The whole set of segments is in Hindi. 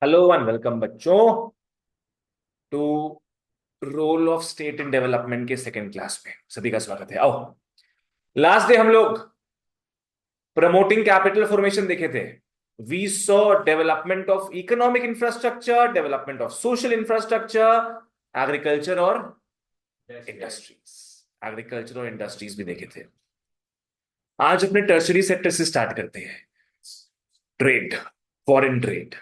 हेलो एंड वेलकम बच्चों to role of state in development के सेकंड क्लास में सभी का स्वागत है। आओ, लास्ट डे हम लोग प्रमोटिंग कैपिटल फॉर्मेशन देखे थे। We saw development of economic infrastructure, development of social infrastructure, agriculture और इंडस्ट्रीज। एग्रीकल्चर और इंडस्ट्रीज भी देखे थे। आज अपने टर्शरी सेक्टर से स्टार्ट करते हैं। Trade, foreign trade.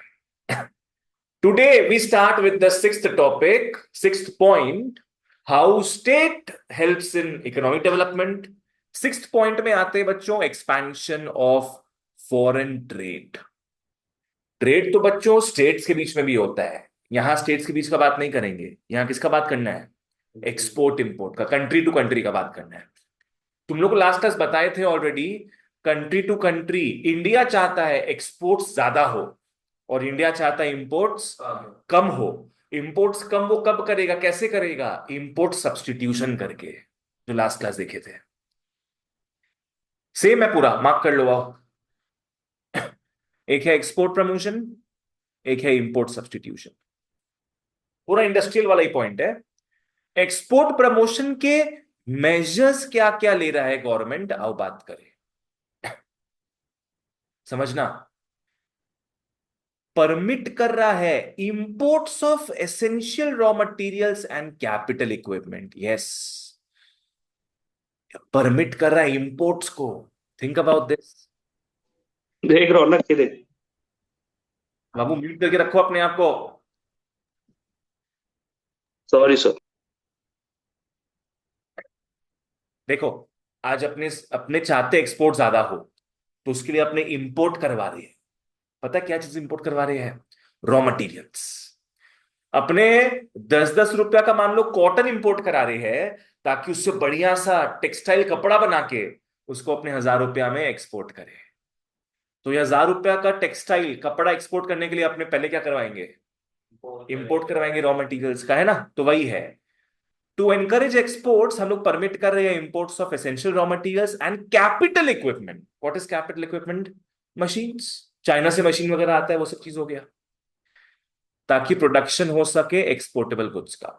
Today we start with the sixth topic, sixth point, how state helps in economic development. Sixth point में आते हैं बच्चों expansion of foreign trade. Trade तो बच्चों स्टेट्स के बीच में भी होता है। यहां स्टेट्स के बीच का बात नहीं करेंगे, यहां किसका बात करना है? एक्सपोर्ट इंपोर्ट का, कंट्री टू कंट्री का बात करना है। तुम लोग को लास्ट क्लास बताए थे already. Country to country India चाहता है एक्सपोर्ट्स ज्यादा हो और इंडिया चाहता है इंपोर्ट्स कम हो। इंपोर्ट्स कम वो कब करेगा, कैसे करेगा? इंपोर्ट सब्सटीट्यूशन करके, जो लास्ट क्लास देखे थे। सेम है पूरा, मार्क कर लो आओ। एक है एक्सपोर्ट प्रमोशन, एक है इंपोर्ट सब्सटीट्यूशन। पूरा इंडस्ट्रियल वाला ही पॉइंट है। एक्सपोर्ट प्रमोशन के मेजर्स क्या क्या ले रहा है गवर्नमेंट, आओ बात करें। समझना, परमिट कर रहा है imports of essential raw materials and capital equipment. Yes, permit कर रहा है इंपोर्ट्स को। Think about this. देख रौनक के देख। बाबू म्यूट करके रखो अपने आप को। Sorry sir. देखो, देखो, आज अपने अपने चाहते एक्सपोर्ट ज्यादा हो तो उसके लिए अपने इंपोर्ट करवा रहे हैं। पता है क्या चीज इंपोर्ट करवा रहे हैं? Raw materials. अपने 10-10 रुपया का मान लो कॉटन इंपोर्ट करा रहे हैं ताकि उससे बढ़िया सा टेक्सटाइल कपड़ा बना के उसको अपने 1000 रुपया में एक्सपोर्ट करें। तो ये 1000 रुपया का टेक्सटाइल कपड़ा एक्सपोर्ट करने के लिए अपने पहले क्या करवाएंगे? इंपोर्ट करवाएंगे रॉ मटेरियल्स का, है ना? तो वही है, टू एनकरेज एक्सपोर्ट्स हम लोग परमिट कर रहे हैं imports of essential raw materials and capital equipment. What is capital equipment? Machines. China से मशीन वगैरह आता है, वो सब चीज हो गया, ताकि प्रोडक्शन हो सके एक्सपोर्टेबल गुड्स का।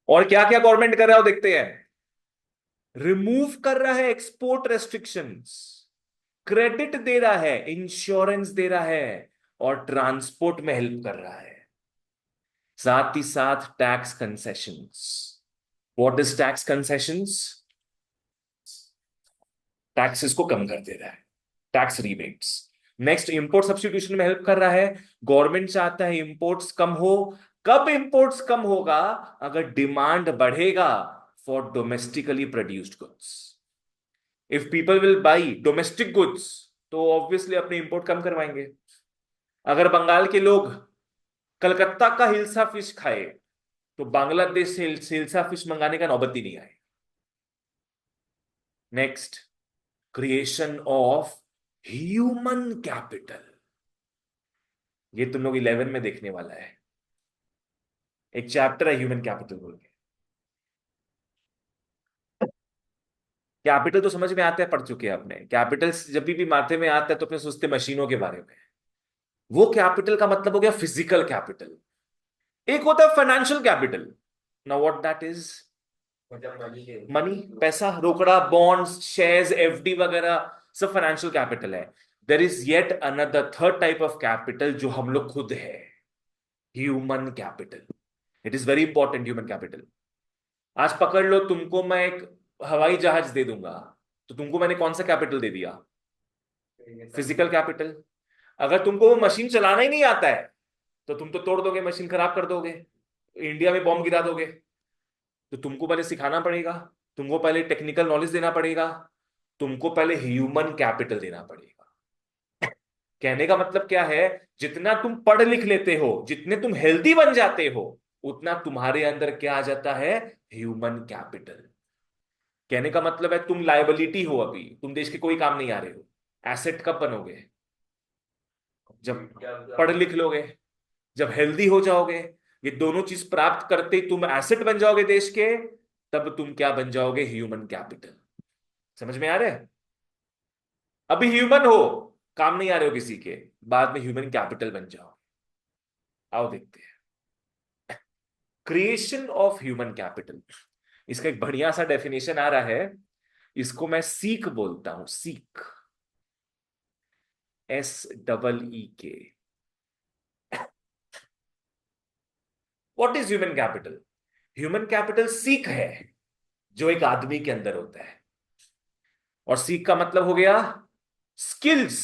और क्या क्या गवर्नमेंट कर रहा है वो देखते हैं। रिमूव कर रहा है एक्सपोर्ट रेस्ट्रिक्शंस, क्रेडिट दे रहा है, इंश्योरेंस दे रहा है और ट्रांसपोर्ट में हेल्प कर रहा है। साथ ही साथ tax concessions. What is tax concessions? Taxes को कम कर दे रहा है, टैक्स रीबेट्स। नेक्स्ट, इंपोर्ट सब्स्टिट्यूशन में हेल्प कर रहा है। गवर्नमेंट चाहता है इंपोर्ट्स कम हो। कब इंपोर्ट्स कम होगा? अगर डिमांड बढ़ेगा for domestically produced goods. If people will by domestic goods तो ऑब्वियसली अपने इंपोर्ट कम करवाएंगे। अगर बंगाल के लोग कलकत्ता का हिल्सा फिश खाए तो बांग्लादेश से हिल्सा फिश मंगाने का नौबत ही नहीं आए। Next, creation of human capital. ये तुम लोग 11 में देखने वाला है, एक चैप्टर है ह्यूमन कैपिटल बोल के। कैपिटल तो समझ में आता है, पढ़ चुके हैं अपने। कैपिटल जब भी माथे में आता है तो अपने सोचते मशीनों के बारे में। वो कैपिटल का मतलब हो गया फिजिकल कैपिटल। एक होता है financial capital. Now what that is? Money, पैसा, रोकड़ा, बॉन्ड्स, शेयर्स, एफडी वगैरह सब फाइनेंशियल कैपिटल है। There is yet another third type of capital जो हम लोग खुद है, human capital. It is very important, human capital. आज पकड़ लो, तुमको मैं एक हवाई जहाज दे दूंगा तो तुमको मैंने कौन सा कैपिटल दे दिया? Physical capital. अगर तुमको वो मशीन चलाना ही नहीं आता है तो तुम तो तोड़ दोगे, मशीन खराब कर दोगे, इंडिया में बॉम्ब गिरा दोगे। तो तुमको पहले सिखाना पड़ेगा, तुमको पहले टेक्निकल नॉलेज देना पड़ेगा, तुमको पहले ह्यूमन कैपिटल देना पड़ेगा। कहने का मतलब क्या है? जितना तुम पढ़ लिख लेते हो, जितने तुम हेल्दी बन जाते हो, उतना तुम्हारे अंदर क्या आ जाता है? Human capital. कहने का मतलब है तुम लायबिलिटी हो, अभी तुम देश के कोई काम नहीं आ रहे हो। एसेट कब बनोगे? जब पढ़ लिख लोगे, जब हेल्दी हो जाओगे। ये दोनों चीज प्राप्त करते ही तुम एसेट बन जाओगे देश के। तब तुम क्या बन जाओगे? Human capital. समझ में आ रहा है? अभी ह्यूमन हो, काम नहीं आ रहे हो किसी के, बाद में ह्यूमन कैपिटल बन जाओ। आओ देखते हैं। क्रिएशन ऑफ ह्यूमन कैपिटल, इसका एक बढ़िया सा डेफिनेशन आ रहा है। इसको मैं सीक बोलता हूं, seek, SEEK। What is human capital? Human capital seek है, जो एक आदमी के अंदर होता है। और सीक का मतलब हो गया skills,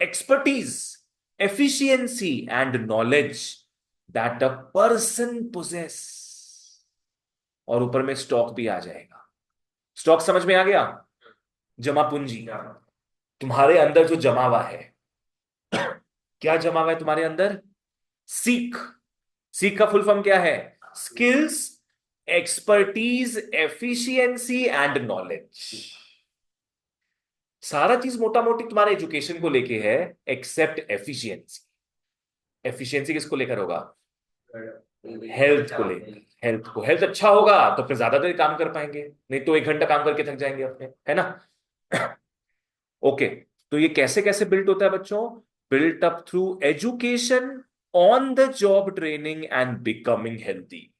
expertise, efficiency and knowledge that a person possesses. और ऊपर में स्टॉक भी आ जाएगा। स्टॉक समझ में आ गया? जमा पूंजी। तुम्हारे अंदर जो जमा हुआ है, क्या जमा हुआ है तुम्हारे अंदर? सीख। सीख का फुल फॉर्म क्या है? Skills, expertise, efficiency and knowledge. सारा चीज मोटा मोटी तुम्हारे एजुकेशन को लेके है, एक्सेप्ट एफिशिएंसी। एफिशिएंसी किसको लेकर होगा? हेल्थ को लेकर। हेल्थ को, हेल्थ अच्छा होगा तो फिर ज्यादा देर काम कर पाएंगे, नहीं तो 1 घंटा काम करके थक जाएंगे अपने, है ना? ओके। तो ये कैसे कैसे बिल्ट होता है बच्चों? Built up through education, on the job training and becoming healthy.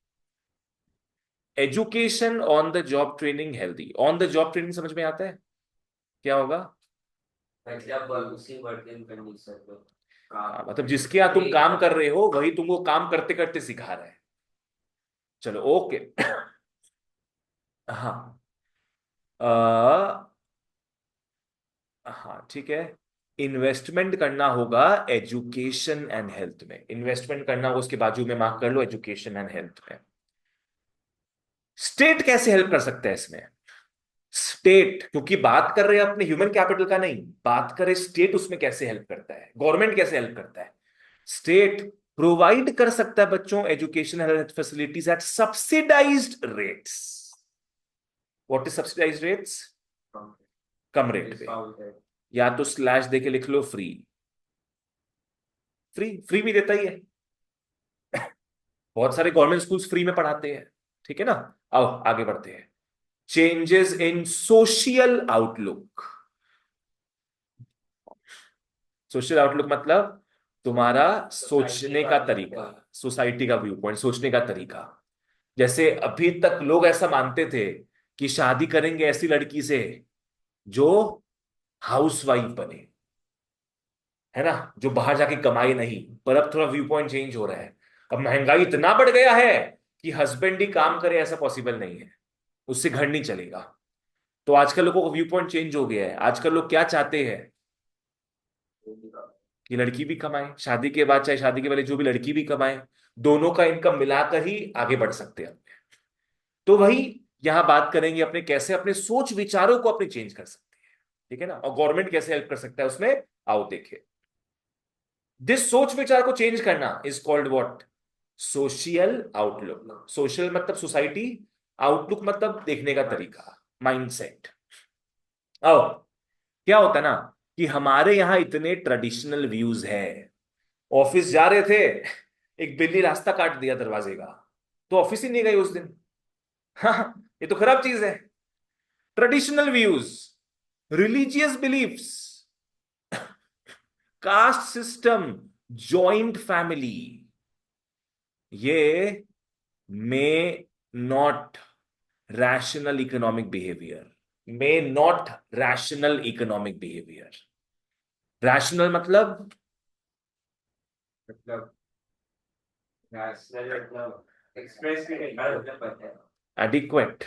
Education, on the job training, healthy. On the job training समझ में आता है क्या होगा? मतलब उसी वर्किंग कंडीशन पे हाँ, काम मतलब जिसके यहाँ तुम काम कर रहे हो वही तुमको काम करते करते सिखा रहा है। चलो ओके। हाँ। हाँ ठीक है। इन्वेस्टमेंट करना होगा एजुकेशन एंड हेल्थ में। इन्वेस्टमेंट करना होगा, उसके बाजू में मार्क कर लो, एजुकेशन एंड हेल्थ में। स्टेट कैसे हेल्प कर सकता है इसमें? स्टेट, क्योंकि बात कर रहे हैं अपने ह्यूमन कैपिटल का, नहीं बात करें स्टेट उसमें कैसे हेल्प करता है, गवर्नमेंट कैसे हेल्प करता है। स्टेट प्रोवाइड कर सकता है बच्चों education health facilities eight subsidised rates. What is subsidised rates? Come rate पे। या तो स्लैश देके लिख लो फ्री। फ्री, फ्री भी देता ही है। बहुत सारे गवर्नमेंट स्कूल्स फ्री में पढ़ाते हैं, ठीक है ना? आओ आगे बढ़ते हैं। Changes in social outlook. Social outlook मतलब तुम्हारा सोचने का तरीका, सोसाइटी का व्यू पॉइंट, सोचने का तरीका। जैसे अभी तक लोग ऐसा मानते थे कि शादी करेंगे ऐसी लड़की से जो हाउसवाइफ बने, है ना, जो बाहर जाके कमाए नहीं। पर अब थोड़ा व्यू पॉइंट चेंज हो रहा है। अब महंगाई इतना बढ़ गया है कि हस्बैंड ही काम करे ऐसा पॉसिबल नहीं है, उससे घर नहीं चलेगा। तो आजकल लोगों का व्यू पॉइंट चेंज हो गया है। आजकल लोग क्या चाहते हैं? कि लड़की भी कमाए, शादी के बाद चाहे शादी के पहले जो भी लड़की भी कमाए, दोनों का इनकम मिलाकर ही आगे बढ़ सकते हैं। तो वही यहां बात करेंगे अपने, कैसे अपने सोच विचारों को अपने चेंज कर सकते हैं, ठीक है ना? और गवर्नमेंट कैसे हेल्प कर सकता है उसमें, आओ देखें। दिस सोच विचार को चेंज करना is called what? Social outlook. Social मतलब सोसाइटी, आउटलुक मतलब देखने का तरीका, माइंडसेट। आओ, क्या होता है ना कि हमारे यहां इतने ट्रेडिशनल व्यूज है। ऑफिस जा रहे थे, एक बिल्ली रास्ता काट दिया दरवाजे का, तो ऑफिस ही नहीं गए उस दिन। हाँ, ये तो खराब चीज है। Traditional views, religious beliefs, caste system, joint family, ये may not rational economic behaviour. May not rational economic behaviour. Rational मतलब मतलब नेशनल मतलब एक्सप्रेस भी नहीं मतलब पता है एडिक्वेट।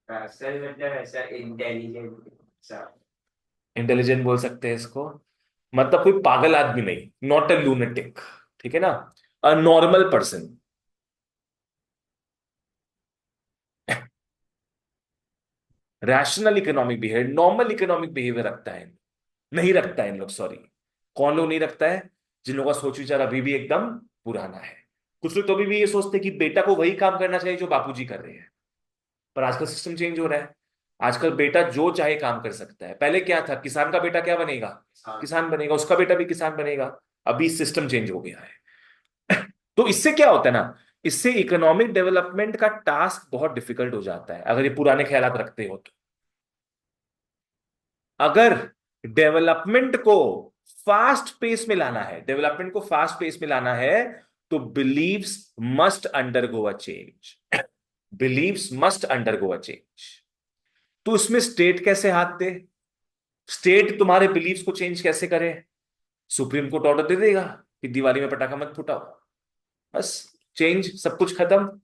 नेशनल मतलब ऐसा इंटेलिजेंट सा इंटेलिजेंट बोल सकते हैं इसको। मतलब कोई पागल आदमी नहीं, नॉट अ लूनेटिक, ठीक है ना? A normal person. Rational economic behaviour, normal economic behaviour रखता है, नहीं रखता है इन लोग, सॉरी। कौन लोग नहीं रखता है? जिन लोगों का सोच विचार अभी भी एकदम पुराना है। कुछ लोग तो अभी भी ये सोचते हैं कि बेटा को वही काम करना चाहिए जो बापूजी कर रहे हैं। पर आजकल सिस्टम चेंज हो रहा है। आजकल बेटा जो चाहे काम कर सकता है। पहले क्या था, किसान का बेटा क्या बनेगा? किसान बनेगा, उसका बेटा भी किसान बनेगा। अभी सिस्टम चेंज हो गया है। तो इससे क्या होता है ना, इससे इकोनॉमिक डेवलपमेंट का टास्क बहुत डिफिकल्ट हो जाता है अगर ये पुराने ख्यालात रखते हो तो। अगर डेवलपमेंट को फास्ट पेस में लाना है, डेवलपमेंट को फास्ट पेस में लाना है, तो beliefs must undergo a change, beliefs must undergo a change. तो उसमें स्टेट कैसे हाथ दे? स्टेट तुम्हारे बिलीव्स को चेंज कैसे करे? सुप्रीम कोर्ट ऑर्डर दे देगा कि दिवाली में पटाखा मत फुटाओ, बस चेंज, सब कुछ खत्म।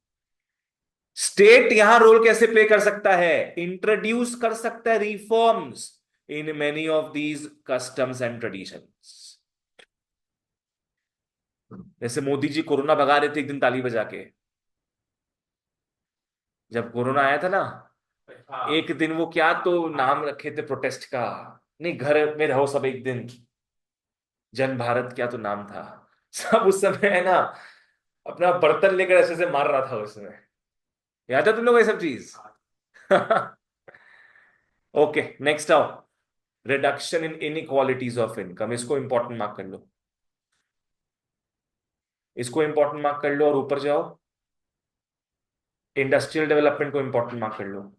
स्टेट यहां रोल कैसे प्ले कर सकता है? इंट्रोड्यूस कर सकता है reforms in many of these customs and traditions. जैसे मोदी जी कोरोना भगा रहे थे एक दिन ताली बजा के, जब कोरोना आया था ना, हाँ। एक दिन वो क्या तो नाम रखे थे प्रोटेस्ट का, नहीं घर में रहो सब एक दिन, जन भारत क्या तो नाम था। सब उस समय है ना अपना बर्तन लेकर ऐसे से मार रहा था उस समय, याद है तुम लोग ये सब चीज? ओके, नेक्स्ट आओ। Reduction in inequalities of income, इसको इंपॉर्टेंट मार्क कर लो, इसको इंपॉर्टेंट मार्क कर लो, और ऊपर जाओ, इंडस्ट्रियल डेवलपमेंट को इंपॉर्टेंट मार्क कर लो।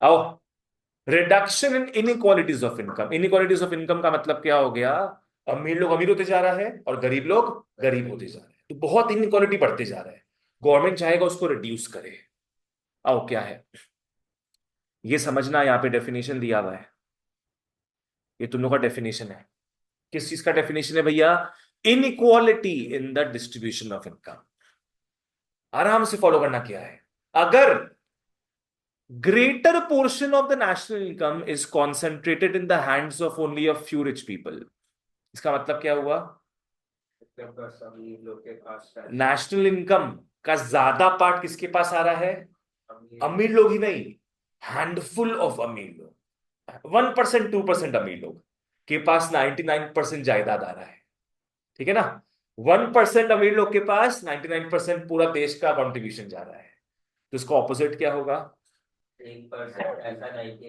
आओ, reduction in inequalities of income. Inequalities of income का मतलब क्या हो गया? अमीर लोग अमीर होते जा रहा है और गरीब लोग गरीब होते जा रहे हैं, तो बहुत इनइक्वालिटी बढ़ते जा रहा है। गवर्नमेंट चाहेगा उसको रिड्यूस करे। आओ, क्या है ये समझना, यहाँ पे डेफिनेशन दिया हुआ है, ये तुम लोग का डेफिनेशन है। किस चीज का डेफिनेशन है भैया? Inequality in the distribution of income. आराम से फॉलो करना क्या है। अगर greater portion of the national income is concentrated in the hands of only a few rich people, इसका मतलब क्या हुआ? सभी लोग के पास है। नेशनल इनकम का ज्यादा पार्ट किसके पास आ रहा है? अमीर लोग ही नहीं, हैंडफुल ऑफ अमीर लोग, 1% 2% अमीर लोग के पास 99% जायदाद आ रहा है। ठीक है ना? 1% अमीर लोग के पास 99% पूरा देश का कंट्रीब्यूशन जा रहा है। तो इसका ऑपोजिट क्या होगा? 1% ऐसा नहीं कि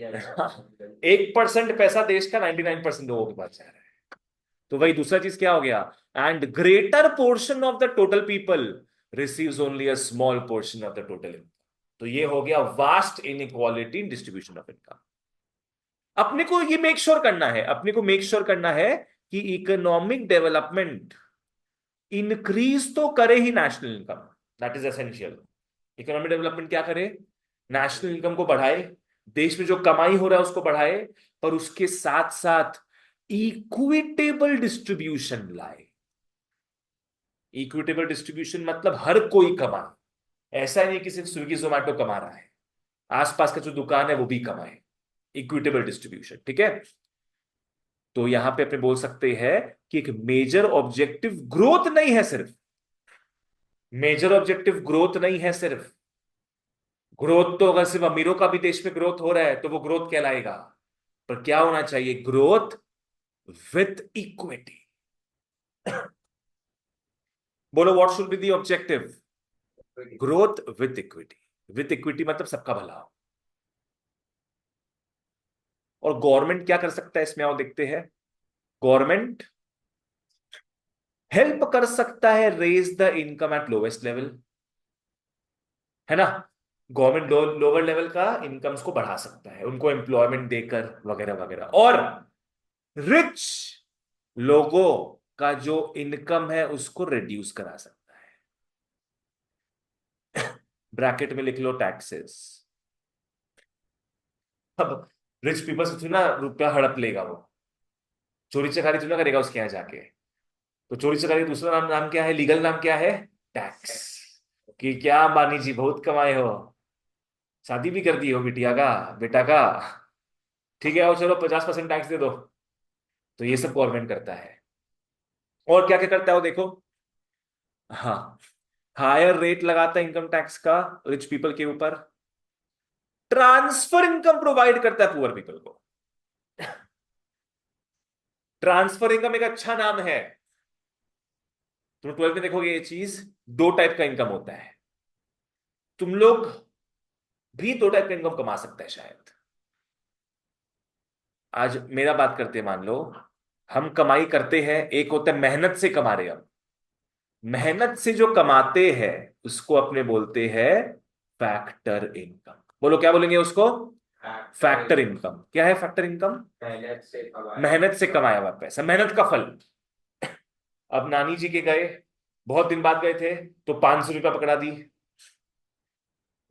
1% पैसा देश का 99% लोगों के पास जा रहा है। तो वही दूसरा चीज क्या हो गया? And greater portion of the total people receives only a small portion of the total income. तो ये हो गया vast inequality in distribution of income. अपने को ये मेक श्योर करना है, अपने को मेक श्योर करना है कि इकोनॉमिक डेवलपमेंट इंक्रीज तो करे ही national income, that is essential. Economic development क्या करे? नेशनल इनकम को बढ़ाए, देश में जो कमाई हो रहा है उसको बढ़ाए, पर उसके साथ साथ इक्विटेबल डिस्ट्रीब्यूशन लाए। इक्विटेबल डिस्ट्रीब्यूशन मतलब हर कोई कमाए, ऐसा नहीं कि सिर्फ स्विगी जोमैटो कमा रहा है, आसपास का जो दुकान है वो भी कमाए। इक्विटेबल डिस्ट्रीब्यूशन, ठीक है? तो यहां पे अपने बोल सकते हैं कि एक मेजर ऑब्जेक्टिव ग्रोथ नहीं है सिर्फ, मेजर ऑब्जेक्टिव ग्रोथ नहीं है सिर्फ। ग्रोथ तो अगर सिर्फ अमीरों का भी देश में ग्रोथ हो रहा है तो वो ग्रोथ कहलाएगा, पर क्या होना चाहिए? Growth with equity. बोलो, what should be the objective? Growth with equity. With equity मतलब सबका भला हो। और गवर्नमेंट क्या कर सकता है इसमें, आओ देखते हैं। गवर्नमेंट हेल्प कर सकता है raise the income at lowest level, है ना? गवर्नमेंट लोअर लेवल का इनकम्स को बढ़ा सकता है, उनको एम्प्लॉयमेंट देकर वगैरह वगैरह। और रिच लोगों का जो इनकम है उसको रिड्यूस करा सकता है। ब्रैकेट में लिख लो टैक्सेस। अब रिच पीपल से थोड़ी ना रुपया हड़प लेगा वो, चोरी चकारी थोड़ी ना करेगा उसके यहाँ जाके। तो चोरी चकारी का दूसरा नाम नाम क्या है? लीगल नाम क्या है? टैक्स। कि क्या अंबानी जी बहुत कमाए हो, शादी भी कर दी हो बिटिया का, बेटा का, ठीक है आओ चलो 50% टैक्स दे दो। तो ये सब गवर्नमेंट करता है। और क्या क्या करता है वो देखो। हाँ, हायर रेट लगाता है इनकम टैक्स का रिच पीपल के ऊपर। ट्रांसफर इनकम प्रोवाइड करता है पुअर पीपल को। ट्रांसफर इनकम एक अच्छा नाम है। तुम 12th में देखोगे ये चीज, दो टाइप का इनकम होता है। तुम लोग भी दो टाइप का इनकम कमा सकता है शायद। आज मेरा बात करते हैं, मान लो हम कमाई करते हैं, एक होता है मेहनत से कमा रहे हम, मेहनत से जो कमाते हैं उसको अपने बोलते हैं फैक्टर इनकम। बोलो क्या बोलेंगे उसको? Factor income. क्या है फैक्टर इनकम? मेहनत से कमाया हुआ पैसा, मेहनत का फल। अब नानी जी के गए, बहुत दिन बाद गए थे, तो 500 रुपया पकड़ा दी।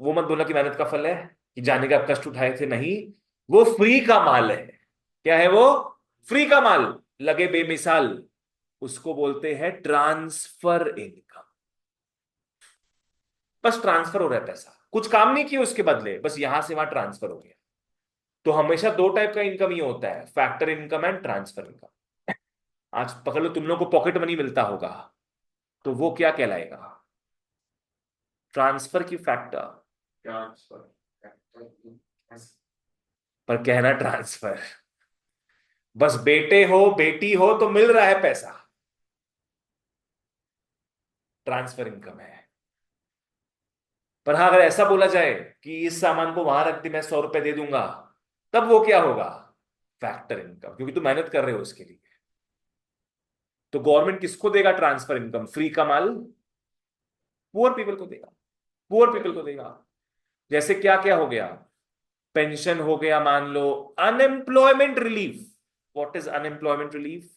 वो मत बोला कि मेहनत का फल है, कि जाने का कष्ट उठाए थे, नहीं। वो फ्री का माल है। क्या है वो? फ्री का माल। लगे बेमिसाल। उसको बोलते हैं ट्रांसफर इनकम। बस ट्रांसफर हो रहा है पैसा, कुछ काम नहीं किया उसके बदले, बस यहां से वहां ट्रांसफर हो गया। तो हमेशा दो टाइप का इनकम ही होता है, factor income and transfer income. आज पकड़ लो, तुम लोग को पॉकेट मनी मिलता होगा, तो वो क्या कहलाएगा? ट्रांसफर की फैक्टर, पर कहना ट्रांसफर। बस बेटे हो बेटी हो तो मिल रहा है पैसा, ट्रांसफर इनकम है। पर हाँ, अगर ऐसा बोला जाए कि इस सामान को वहां रख दे, मैं 100 रुपए दे दूंगा, तब वो क्या होगा? फैक्टर इनकम, क्योंकि तुम मेहनत कर रहे हो उसके लिए। तो गवर्नमेंट किसको देगा ट्रांसफर इनकम? फ्री का माल पुअर पीपल को देगा, पुअर पीपल को देगा। जैसे क्या क्या हो गया? पेंशन हो गया, मान लो। Unemployment relief. What is unemployment relief?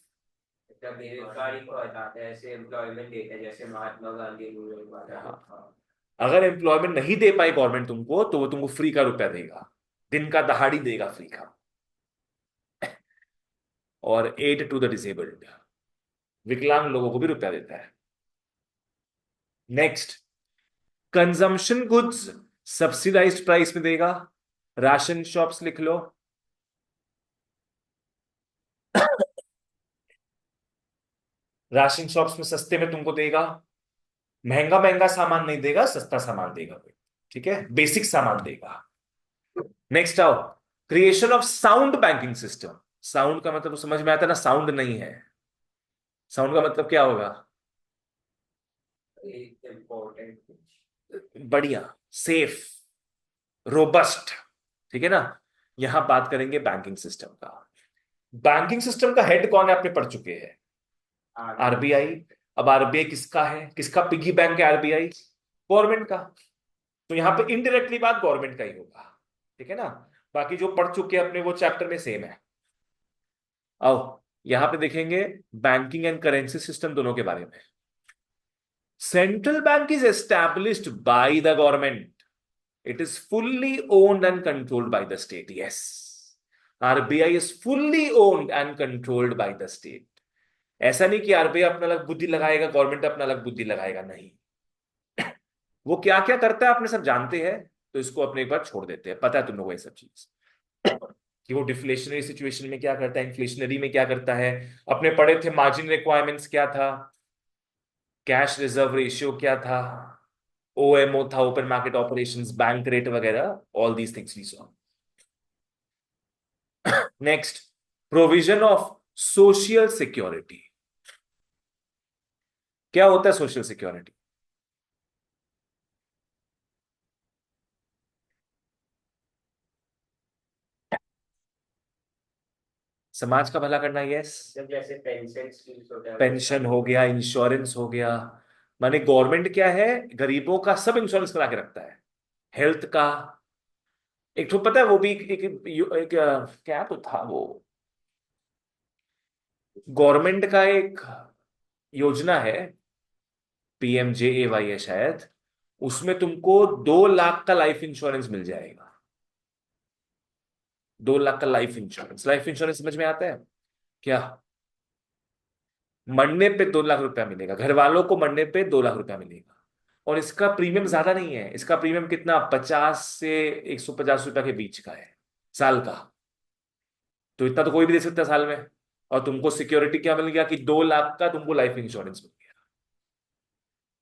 बेरोजगारी को हटाते हैं, ऐसे एम्प्लॉयमेंट देते हैं, जैसे महात्मा गांधी रूरल वाला। हाँ। अगर एम्प्लॉयमेंट नहीं दे पाई गवर्नमेंट तुमको, तो वो तुमको फ्री का रुपया देगा, दिन का दहाड़ी देगा फ्री का। और एड टू द डिसेबल्ड, विकलांग लोगों को भी रुपया देता है। Next, consumption goods subsidised price में देगा। राशन शॉप्स लिख लो। राशन शॉप्स में सस्ते में तुमको देगा, महंगा महंगा सामान नहीं देगा, सस्ता सामान देगा कोई। ठीक है, बेसिक सामान देगा। नेक्स्ट आओ, creation of sound banking system. Sound का मतलब समझ में आता है ना? साउंड नहीं है, साउंड का मतलब क्या होगा? एक इम्पोर्टेंट। बढ़िया, सेफ, रोबस्ट। ठीक है ना? यहां बात करेंगे बैंकिंग सिस्टम का। बैंकिंग सिस्टम का हेड कौन है, आपने पढ़ चुके हैं, आरबीआई। अब आरबीआई किसका है, किसका पिगी बैंक है आरबीआई? गवर्नमेंट का। तो यहां पे इनडायरेक्टली बात गवर्नमेंट का ही होगा। ठीक है ना? बाकी जो पढ़ चुके हैं अपने वो चैप्टर में सेम है। आओ, यहां पे देखेंगे बैंकिंग एंड करेंसी सिस्टम दोनों के बारे में। Central bank is established by the government, it is fully owned and controlled by the state. Yes, RBI is fully owned and controlled by the state. ऐसा नहीं कि आरबीआई अपना अलग बुद्धि लगाएगा, गवर्नमेंट अपना अलग बुद्धि लगाएगा, नहीं। वो क्या क्या करता है अपने सब जानते हैं, तो इसको अपने एक बार छोड़ देते हैं, पता है तुम लोगों को ये सब चीज, कि वो डिफ्लेशनरी सिचुएशन में क्या करता है, इन्फ्लेशनरी में क्या करता है। अपने पढ़े थे मार्जिन रिक्वायरमेंट्स क्या था, कैश रिजर्व रेशियो क्या था, ओएमओ था, open market operations, bank rate वगैरह, all these things we saw. Next, provision of social security. क्या होता है सोशल सिक्योरिटी? समाज का भला करना, यस। जब जैसे पेंशन स्कीम्स होता है पेंशन हो गया, इंश्योरेंस हो गया। माने गवर्नमेंट क्या है, गरीबों का सब इंश्योरेंस करा के रखता है। हेल्थ का, एक तो पता है वो भी क्या तो था वो, गवर्नमेंट का एक योजना है, PMJAY है शायद। उसमें तुमको 2 लाख का लाइफ इंश्योरेंस मिल जाएगा। 2 लाख का लाइफ इंश्योरेंस। लाइफ इंश्योरेंस समझ में आता है क्या? मरने पे 2 लाख रुपया मिलेगा, घर वालों को मरने पे 2 लाख रुपया मिलेगा। और इसका प्रीमियम ज्यादा नहीं है, इसका प्रीमियम कितना, 50 से 150 रुपया के बीच का है साल का। तो इतना तो कोई भी दे सकता है साल में। और तुमको सिक्योरिटी क्या मिल गया, कि 2 लाख का तुमको लाइफ इंश्योरेंस मिल गया।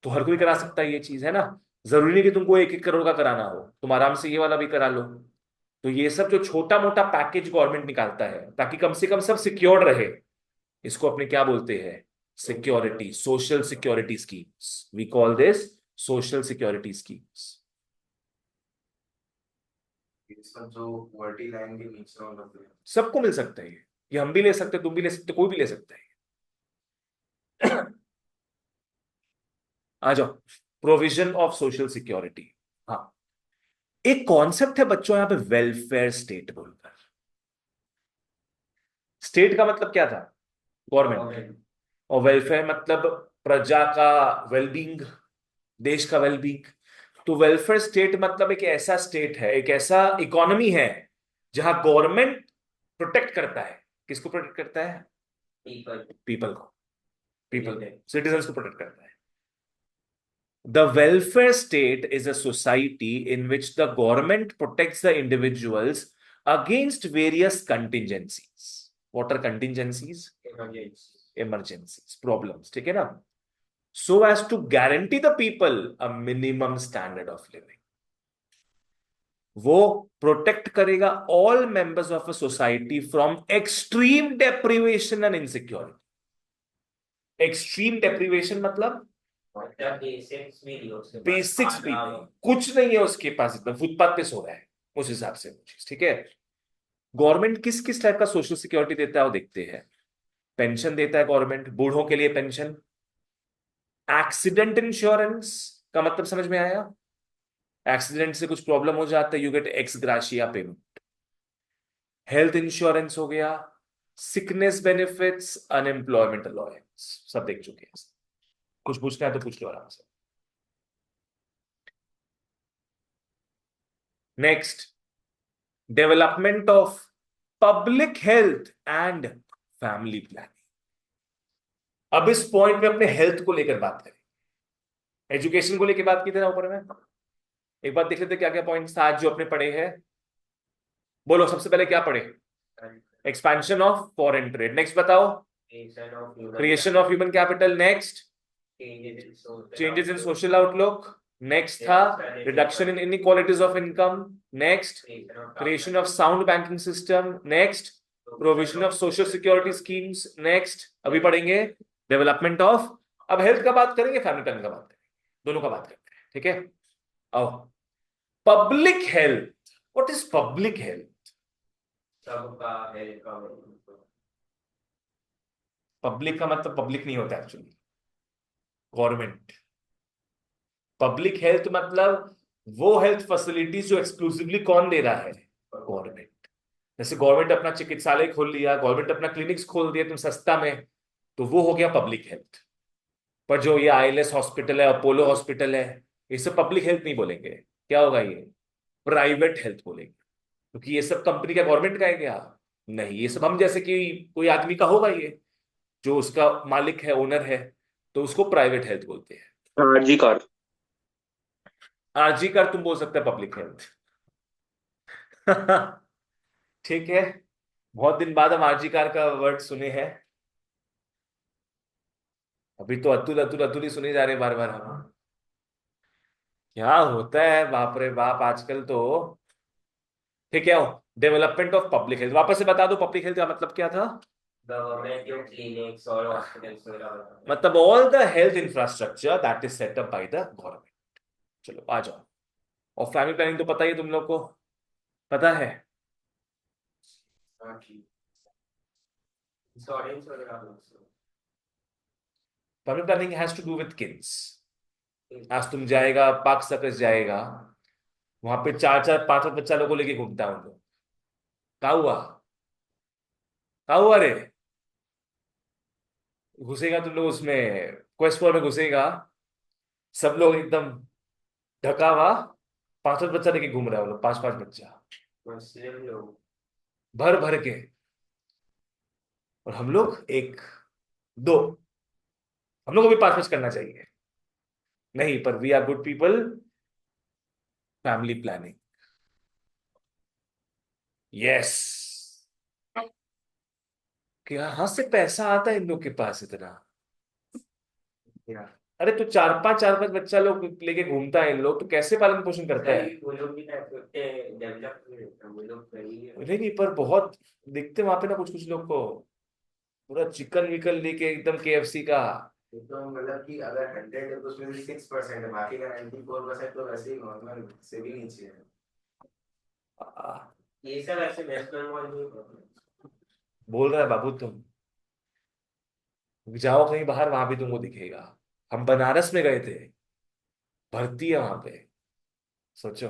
तो हर कोई करा सकता है ये चीज, है ना? जरूरी नहीं कि तुमको 1-1 करोड़ का कराना हो, तुम आराम से ये वाला भी करा लो। तो ये सब जो छोटा मोटा पैकेज गवर्नमेंट निकालता है, ताकि कम से कम सब सिक्योर्ड रहे, इसको अपने क्या बोलते हैं? Security, social security schemes, we call this social security schemes. इसका जो वर्टी लाइन के नीचे वाला है। सबको मिल सकता है ये हम भी ले सकते हैं, तुम भी ले सकते हो, कोई भी ले सकता है। आ जाओ, प्रोविजन ऑफ सोशल सिक्योरिटी। हाँ, एक कॉन्सेप्ट है बच्चों यहां पे वेलफेयर स्टेट बोलकर। स्टेट का मतलब क्या था? गवर्नमेंट। गवर्नमेंट। और वेलफेयर मतलब प्रजा का वेलबींग, देश का वेलबींग। तो वेलफेयर स्टेट मतलब एक ऐसा स्टेट है, एक ऐसा इकोनॉमी है जहां गवर्नमेंट प्रोटेक्ट करता है। किसको प्रोटेक्ट करता है? पीपल। पीपल को। People citizen. सिटीजन्स को प्रोटेक्ट करता है। The welfare state is a society in which the government protects the individuals against various contingencies. What are contingencies? Emergency. Emergencies, problems. ठीक है ना? So as to guarantee the people a minimum standard of living. वो प्रोटेक्ट करेगा all members of a society from extreme deprivation and insecurity. Extreme deprivation मतलब मतलब बेसिक्स भी नहीं उसके पास, बेसिक्स भी खाना। नहीं, कुछ नहीं है उसके पास, इतना फुटपाथ पे सो रहा है। उस हिसाब से वो चीज ठीक है। गवर्नमेंट किस किस टाइप का सोशल सिक्योरिटी देता है वो देखते हैं। पेंशन देता है गवर्नमेंट, बूढ़ों के लिए पेंशन। एक्सीडेंट इंश्योरेंस का मतलब समझ में आया? एक्सीडेंट से कुछ प्रॉब्लम हो जाता है, you get ex gratia payment. Health insurance हो गया, सिकनेस बेनिफिट्स, अनएम्प्लॉयमेंट अलाउंस, सब देख चुके हैं। कुछ पूछना है तो पूछ लो आराम से। Next, development of public health and family planning. अब इस पॉइंट में अपने हेल्थ को लेकर बात करें। एजुकेशन को लेकर बात की थी ना ऊपर में। एक बार देख लेते क्या क्या पॉइंट्स था आज जो अपने पढ़े हैं। बोलो सबसे पहले क्या पढ़े? Expansion of foreign trade. Next बताओ? Creation of human creation of human capital. Next, changes in capital. Social outlook. Next था reduction in inequalities of income. Next, creation of sound banking system. Next, provision of social security schemes. Next अभी पढ़ेंगे डेवलपमेंट ऑफ। अब हेल्थ का बात करेंगे, फैमिली प्लानिंग का बात करेंगे, दोनों का बात करते हैं ठीक है। आओ, public health. What is public health? सबका हेल्थ का। पब्लिक का मतलब पब्लिक नहीं होता एक्चुअली, गवर्नमेंट। पब्लिक हेल्थ मतलब वो हेल्थ फैसिलिटीज जो एक्सक्लूसिवली कौन दे रहा है? गवर्नमेंट। जैसे गवर्नमेंट अपना चिकित्सालय खोल लिया, गवर्नमेंट अपना क्लिनिक्स खोल दिया तुम सस्ता में, तो वो हो गया पब्लिक हेल्थ। पर जो ये आईएलएस हॉस्पिटल है, अपोलो हॉस्पिटल है, ये सब पब्लिक हेल्थ नहीं बोलेंगे। क्या होगा ये? प्राइवेट हेल्थ बोलेंगे। क्योंकि ये सब कंपनी का, गवर्नमेंट का है क्या? नहीं, ये सब हम जैसे कि कोई आदमी का होगा ये, जो उसका मालिक है, ओनर है, तो उसको प्राइवेट हेल्थ बोलते हैं। RG car. आरजी का तुम बोल सकते हैं पब्लिक हेल्थ। ठीक है, बहुत दिन बाद हम आरजी कार का वर्ड सुने हैं। अभी तो अतुल अतुल अतुल ही सुने जा रहे बार बार हम। क्या होता है बाप रे बाप आजकल तो। ठीक है, डेवलपमेंट ऑफ पब्लिक हेल्थ वापस से बता दो, पब्लिक हेल्थ का मतलब क्या था? गवर्नमेंट जो क्लिनिक्स और हॉस्पिटल्स वगैरह बनाते हैं। मतलब all the health infrastructure that is setup by the government. चलो आ जाओ। और फैमिली प्लानिंग तो पता ही है तुम लोग को, पता है। हाँ ठीक। इंश्योरेंस वगैरह बनाते family planning has to do with kids. हैं। आज तुम जाएगा पाक सर्कस जाएगा, वहां पे चार चार पांच पांच बच्चा लोग को लेके घूमता है उन लोग। क्या हुआ? क्या हुआ रे? घुसेगा तुम लोग उसमें, क्वेस्ट फॉर में घुसेगा, सब लोग एकदम ढका हुआ, पांच पांच बच्चा लेके घूम रहा है वो लोग, पांच पांच बच्चा मुस्लिम लोग। भर भर के। और हम लोग एक दो, हम लोग को भी पांच पांच करना चाहिए। नहीं, पर we are good people. Family planning, yes. कहाँ से पैसा आता है इन लोग के पास इतना? क्या? अरे तो चार पांच बच्चा लोग लेके घूमता है इन लोग, तो कैसे पालन पोषण करता है? वो लोग भी डेवलप नहीं होता, वो लोग सही है। नहीं नहीं, पर बहुत दिखते वहां पे ना कुछ कुछ लोग को, पूरा चिकन विकन लेके एकदम केएफसी का। ये तो मतलब कि अगर 100 है तो उसमें भी 6% है, बाकी का 94% तो वैसे ही नॉर्मल से भी नीचे है। आ, ये सब ऐसे वेस्ट बंगाल में होता है। बोल रहा है बाबू तुम जाओ कहीं बाहर, वहां भी तुमको दिखेगा। हम बनारस में गए थे, भर्ती है वहां पे, सोचो।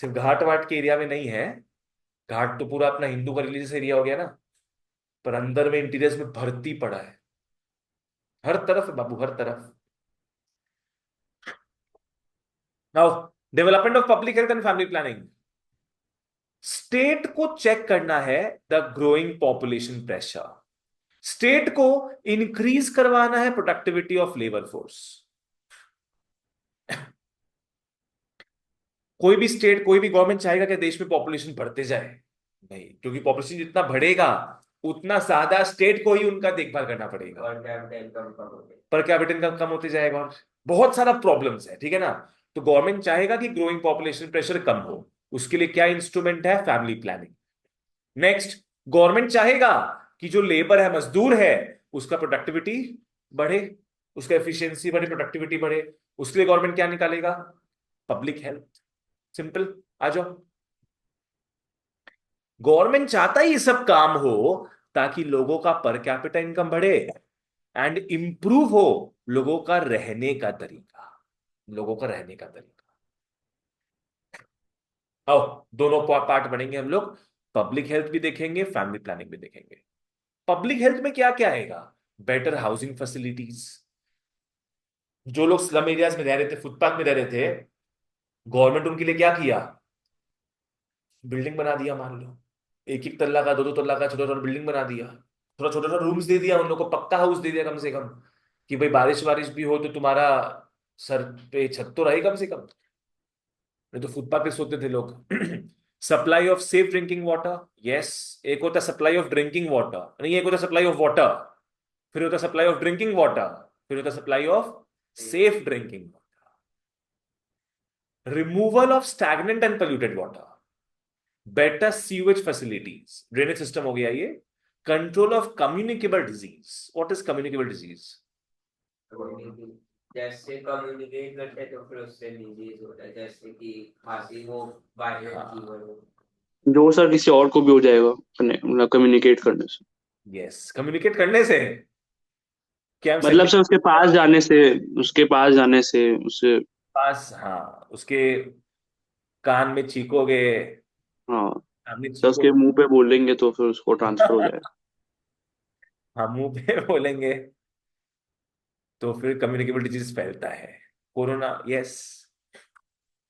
सिर्फ घाट वाट के एरिया में नहीं है, घाट तो पूरा अपना हिंदू का रिलीजियस एरिया हो गया ना, पर अंदर में इंटीरियर्स में भर्ती पड़ा है, हर तरफ है बाबू, हर तरफ। Now, development of public health and family planning. State को चेक करना है the growing population pressure, state को इंक्रीज करवाना है प्रोडक्टिविटी ऑफ लेबर फोर्स। कोई भी स्टेट, कोई भी गवर्नमेंट चाहेगा कि देश में पॉपुलेशन बढ़ते जाए? नहीं, क्योंकि पॉपुलेशन जितना बढ़ेगा उतना ज्यादा स्टेट को ही उनका देखभाल करना पड़ेगा, और कैपिटल इनकम कम होते हैं। पर कैपिटल इनकम कम होते जाएगा और बहुत सारा प्रॉब्लम्स है, ठीक है ना। तो गवर्नमेंट चाहेगा कि ग्रोइंग पॉपुलेशन प्रेशर कम हो, उसके लिए क्या इंस्ट्रूमेंट है? Family planning. नेक्स्ट, गवर्नमेंट चाहेगा कि जो लेबर है, मजदूर है, उसका प्रोडक्टिविटी बढ़े, उसका एफिशिएंसी बढ़े, प्रोडक्टिविटी बढ़े, उसके लिए गवर्नमेंट क्या निकालेगा? Public health. सिंपल, आ जाओ। गवर्नमेंट चाहता ही ये सब काम हो ताकि लोगों का पर कैपिटा इनकम बढ़े एंड इंप्रूव हो लोगों का रहने का तरीका, लोगों का रहने का तरीका। आओ, दोनों पार्ट बनेंगे हम लोग, पब्लिक हेल्थ भी देखेंगे, फैमिली प्लानिंग भी देखेंगे। पब्लिक हेल्थ में क्या क्या आएगा? Better housing facilities. जो लोग स्लम एरियाज में रह रहे थे, फुटपाथ में रह रहे थे, गवर्नमेंट उनके लिए क्या किया? बिल्डिंग बना दिया, मान लो एक एक तल्ला का, दो दो तल्ला का छोटा छोटा बिल्डिंग बना दिया, थोड़ा छोटा छोटा रूम्स दे दिया उन लोगों को, पक्का हाउस दे दिया कम से कम, कि भाई बारिश वारिश भी हो तो तुम्हारा सर पे छत तो रहे कम से कम, नहीं तो फुटपाथ पे सोते थे लोग। Supply of safe drinking water, yes. एक होता है सप्लाई ऑफ ड्रिंकिंग वाटर, नहीं, एक होता है सप्लाई ऑफ वाटर, फिर होता है सप्लाई ऑफ ड्रिंकिंग वाटर, फिर होता है supply of safe drinking water. Removal of stagnant and polluted water, better sewage facilities, drainage system हो गया ये। Control of communicable disease, what is communicable disease? जैसे कम्युनिकेट करते हैं तो फिर उससे डिजीज होता है, जैसे कि खांसी हो, वायरल फीवर हो। जो सर किसी और को भी हो जाएगा मतलब कम्युनिकेट करने से। यस, कम्युनिकेट करने से क्या हम मतलब सेंटिंग सर उसके पास जाने से उससे। पास, हाँ, उसके कान में चीखोगे, हाँ सामने सर उसके चीखोगे। मुंह पे बोलेंगे तो फिर उसको ट्रांसफर हो जाएगा। हाँ, मुंह पे बोलेंगे तो फिर कम्युनिकेबल डिजीज फैलता है। कोरोना, यस,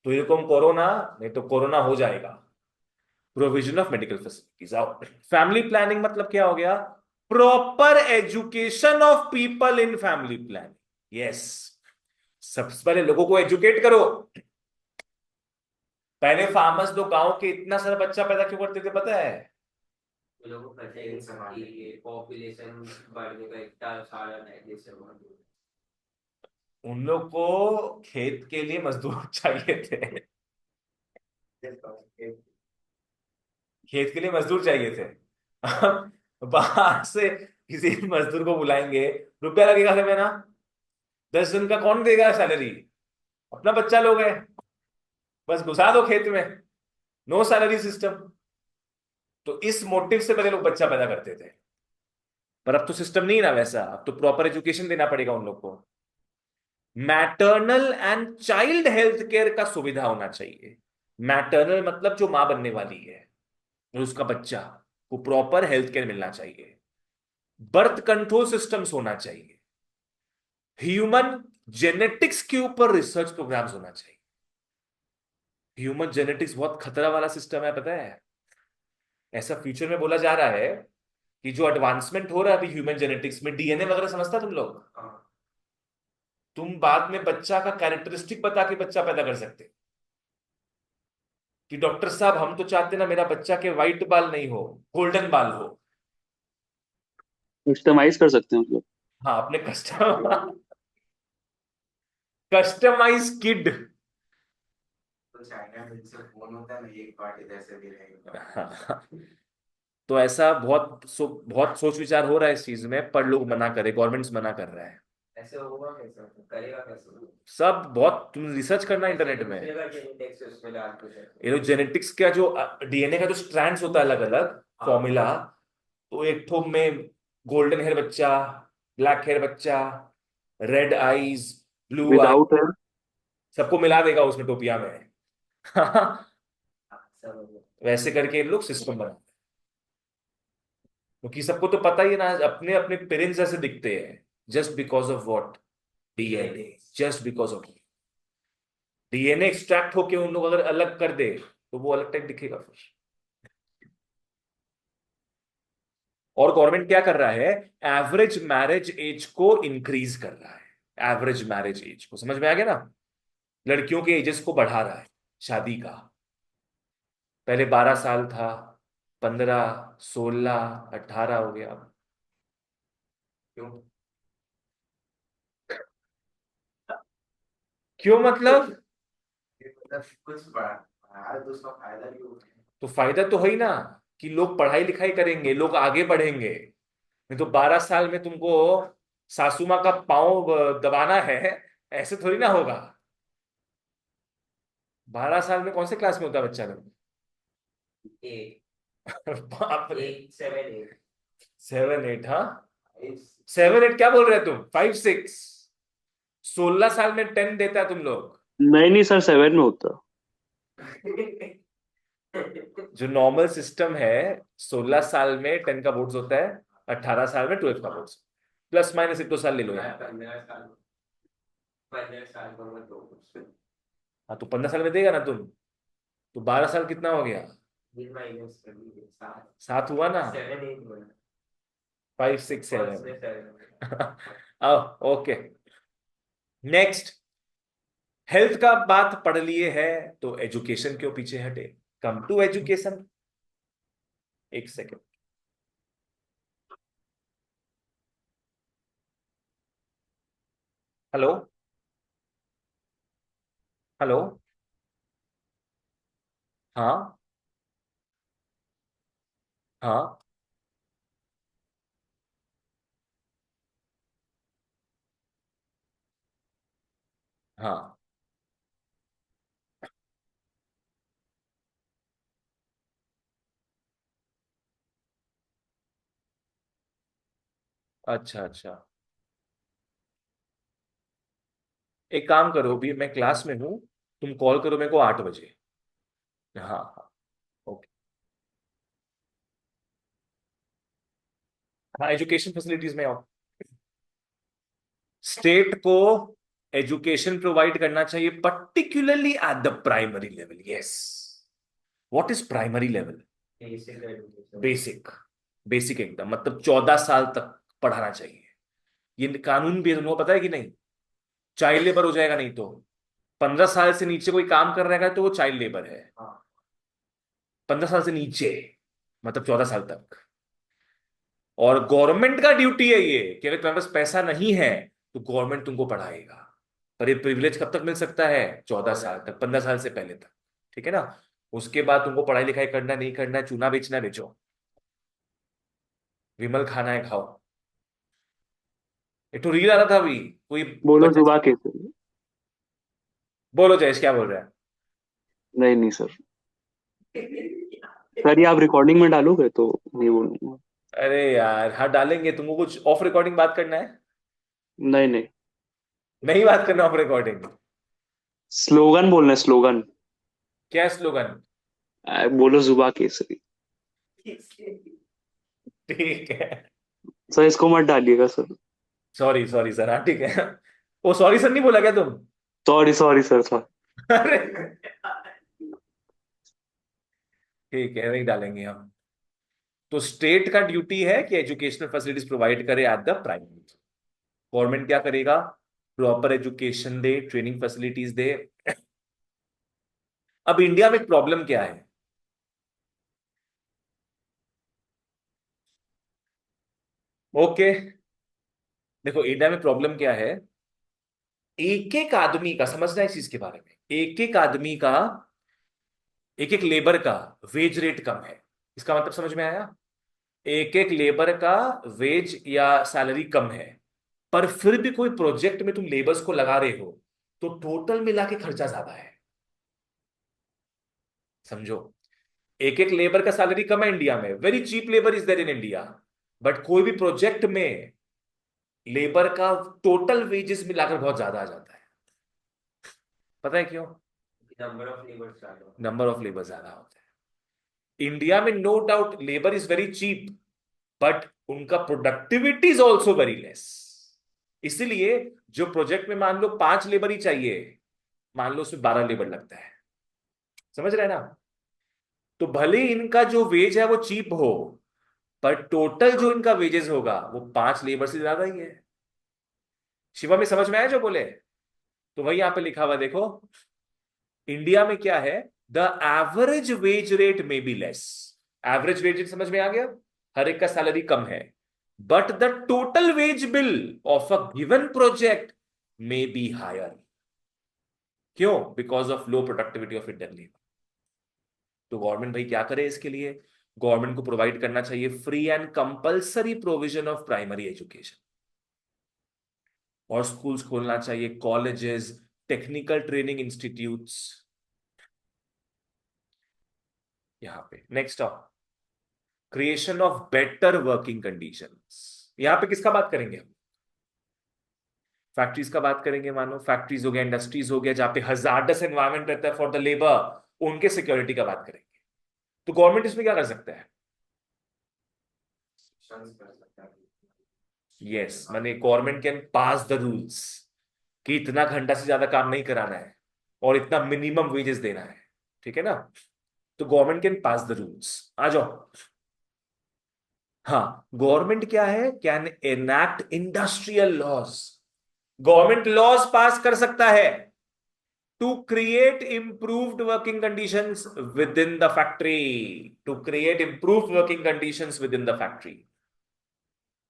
तो ये कौन कोरोना, नहीं तो कोरोना हो जाएगा। प्रोविजन ऑफ मेडिकल फैसिलिटीज, आओ। फैमिली प्लानिंग मतलब क्या हो गया? Proper education of people in family planning, yes. सबसे पहले लोगों को एजुकेट करो। पहले फार्मर्स लोग गांव के इतना सारा बच्चा पैदा क्यों करते थे पता है? लोगों को पता है कि ये पॉपुलेशन बढ़ने का इतना सारा है जैसे उन लोग को खेत के लिए मजदूर चाहिए थे, खेत के लिए मजदूर चाहिए थे। अब बाहर से किसी मजदूर को बुलाएंगे, रुपया लगेगा हमें ना, 10 दिन का कौन देगा सैलरी? अपना बच्चा लोग है, बस घुसा दो खेत में, नो सैलरी सिस्टम। तो इस मोटिव से पहले लोग बच्चा पैदा करते थे, पर अब तो सिस्टम नहीं ना वैसा, अब तो प्रॉपर एजुकेशन देना पड़ेगा उन लोग को। Maternal and child health care का सुविधा होना चाहिए। मैटरनल मतलब जो मां बनने वाली है और उसका बच्चा, को प्रॉपर हेल्थ केयर मिलना चाहिए। बर्थ कंट्रोल सिस्टम्स होना चाहिए। ह्यूमन जेनेटिक्स के ऊपर रिसर्च प्रोग्राम्स होना चाहिए। ह्यूमन जेनेटिक्स बहुत खतरा वाला सिस्टम है, पता है? ऐसा फ्यूचर में बोला जा रहा है कि जो एडवांसमेंट हो रहा है अभी ह्यूमन जेनेटिक्स में, डीएनए वगैरह समझता तुम लोग, तुम बाद में बच्चा का कैरेक्टरिस्टिक बता के बच्चा पैदा कर सकते, कि डॉक्टर साहब हम तो चाहते ना मेरा बच्चा के व्हाइट बाल नहीं हो, गोल्डन बाल हो। कस्टमाइज कर सकते हैं मतलब। हाँ, अपने कस्टमाइज किड। तो चाइना में जैसे फोन होता है ना, एक पार्ट इधर से भी रहेगा। हाँ, तो ऐसा बहुत सोच विचार हो रहा है इस चीज में, पर लोग मना करे, गवर्नमेंट्स मना कर रहा है। ऐसे होगा कैसे, करेगा कैसे? सब बहुत, तुम रिसर्च करना इंटरनेट में। जेनेटिक्स उसमें डाल के ये लोग जेनेटिक्स का जो डीएनए का जो स्ट्रैंड्स होता है अलग अलग फॉर्मूला, तो एक ठो में गोल्डन हेयर बच्चा, ब्लैक हेयर बच्चा, रेड आईज, ब्लू आई, विदाउट है। सबको मिला देगा उसमें टोपिया में। समझ गया। वैसे करके इन लोग सिस्टम बनाते हैं, क्योंकि सबको तो पता ही है ना, अपने अपने पेरेंट्स जैसे दिखते हैं, just because of what, DNA, just because of DNA extract होके उन लोग अगर अलग कर दे तो वो अलग टाइप दिखेगा फिर। और गवर्नमेंट क्या कर रहा है, एवरेज मैरिज एज को इंक्रीज कर रहा है, एवरेज मैरिज एज को, समझ में आ गया ना, लड़कियों के एजेस को बढ़ा रहा है शादी का। पहले 12 साल था, 15, 16, 18 हो गया। क्यों? क्यों मतलब? ये मतलब कुछ बढ़ा तो उसका फायदा भी होगा। तो फायदा तो है ही ना, कि लोग पढ़ाई लिखाई करेंगे, लोग आगे बढ़ेंगे। नहीं तो 12 साल में तुमको सासू माँ का पाँव दबाना है, ऐसे थोड़ी ना होगा। 12 साल में कौन से क्लास में होता है बच्चा लोग? 8, बाप रे। 8, 7, 8। 7, 8, हाँ। 7, 8 क्या बोल रहे हो तुम? 5, 6। 16 साल में 10 देता है तुम लोग। नहीं नहीं सर, 7 में होता। जो नॉर्मल सिस्टम है, 16 साल में 10 का बोर्ड्स होता है, 18 साल में 12 का बोर्ड्स, प्लस माइनस 1-2 साल ले लो यार। 15 साल, 15 साल को मैं दो हाँ तो 15 साल में देगा ना तुम, तो 12 साल कितना हो गया? दिन माइनस कर दीजिए, 7, 7 हुआ ना। 7, 8 हुआ। 5, 6, फर्स्ट 7। में 7। Okay, next. हेल्थ का बात पढ़ लिए है, तो एजुकेशन क्यों पीछे हटे? Come to education. एक सेकेंड। Hello, hello. हाँ, हाँ, हाँ। अच्छा, अच्छा। एक काम करो, अभी मैं क्लास में हूँ, तुम कॉल करो मेरे को 8 बजे। हाँ, हाँ। ओके। हाँ, एजुकेशन फैसिलिटीज में आओ। स्टेट को एजुकेशन प्रोवाइड करना चाहिए, particularly at the primary level. Yes. What is primary level? Basic education. Basic. Basic एकदम, मतलब 14 साल तक पढ़ाना चाहिए। ये कानून भी तुमको पता है कि नहीं? चाइल्ड लेबर हो जाएगा नहीं तो। 15 साल से नीचे कोई काम कर रहा है तो वो चाइल्ड लेबर है। हाँ। 15 साल से नीचे, मतलब 14 साल तक। और गवर्नमेंट का ड्यूटी है ये, कि अगर तुम्हारे पास पैसा नहीं है तो गवर्नमेंट तुमको पढ़ाएगा। पर ये प्रिविलेज कब तक मिल सकता है? 14 साल तक, 15 साल से पहले तक। ठीक है ना? उसके बाद तुमको पढ़ाई लिखाई करना नहीं करना है, चूना बेचना है, बेचो। विमल खाना है, खाओ। एक तो रील आ रहा था अभी, कोई बोलो बच्चा। जुबा कैसे? बोलो जयेश, क्या बोल रहा है? नहीं नहीं सर। सर ये आप रिकॉर्डिंग में डालोगे तो नहीं बोलूंगा। अरे यार, हाँ डालेंगे। तुमको कुछ ऑफ रिकॉर्डिंग बात करना है? नहीं नहीं, नहीं बात करना ऑफ रिकॉर्डिंग? स्लोगन बोलना है, स्लोगन। क्या स्लोगन? बोलो जुबा केसरी। ठीक है। सर इसको मत डालिएगा सर। सॉरी, सॉरी सर, हाँ ठीक है। ओ सॉरी सर, नहीं बोला क्या तुम? Sorry sorry sir, sir. अरे ठीक है, नहीं डालेंगे हम। तो स्टेट का ड्यूटी है कि एजुकेशनल फैसिलिटीज प्रोवाइड करे एट द प्राइमरी। गवर्नमेंट क्या करेगा? प्रॉपर एजुकेशन दे, ट्रेनिंग फैसिलिटीज दे। अब इंडिया में प्रॉब्लम क्या है? ओके, देखो इंडिया में प्रॉब्लम क्या है। एक एक आदमी का, समझना है इस चीज के बारे में, एक एक आदमी का, एक एक लेबर का वेज रेट कम है। इसका मतलब समझ में आया? एक एक लेबर का वेज या सैलरी कम है। पर फिर भी कोई प्रोजेक्ट में तुम लेबर्स को लगा रहे हो, तो टोटल मिला के खर्चा ज्यादा है। समझो, एक एक लेबर का सैलरी कम है इंडिया में, very cheap labour is there in India. But कोई भी प्रोजेक्ट में लेबर का टोटल वेजेस मिलाकर बहुत ज्यादा आ जाता है। पता है क्यों? नंबर ऑफ लेबर्स ज्यादा। नंबर ऑफ लेबर ज्यादा होता है। इंडिया में no doubt labour is very cheap, but उनका productivity is also very less. इसलिए जो प्रोजेक्ट में मान लो 5 लेबर ही चाहिए, मान लो उसमें 12 लेबर लगता है। समझ रहे हैं ना? तो भले ही इनका जो वेज है वो चीप हो, पर टोटल जो इनका वेजेस होगा वो 5 लेबर से ज्यादा ही है। शिवा में समझ में आया जो बोले? तो वही यहां पे लिखा हुआ देखो, इंडिया में क्या है, द एवरेज वेज रेट में be less. Average wage rate समझ में आ गया, हर एक का सैलरी कम है, but the total wage bill of a given project में बी हायर। क्यों? Because of low productivity of Indian labour. तो गवर्नमेंट भाई क्या करे इसके लिए? गवर्नमेंट को प्रोवाइड करना चाहिए free and compulsory provision of primary education, और स्कूल्स खोलना चाहिए, कॉलेजेस, टेक्निकल ट्रेनिंग इंस्टीट्यूट्स। यहां पे next of creation of better working conditions. यहां पे किसका बात करेंगे हम? फैक्ट्रीज का बात करेंगे। मानो फैक्ट्रीज हो गया, इंडस्ट्रीज हो गया, जहां पे हजार्डस एनवायरमेंट रहता है फॉर द लेबर, उनके सिक्योरिटी का बात करेंगे। तो गवर्नमेंट इसमें क्या कर सकता है? यस, माने government can pass the rules कि इतना घंटा से ज्यादा काम नहीं कराना है और इतना मिनिमम वेजेस देना है। ठीक है ना? तो government can pass the rules. आ जाओ। हाँ, गवर्नमेंट क्या है, can enact industrial laws. Government laws pass कर सकता है to create improved working conditions within the factory. To create improved working conditions within the factory.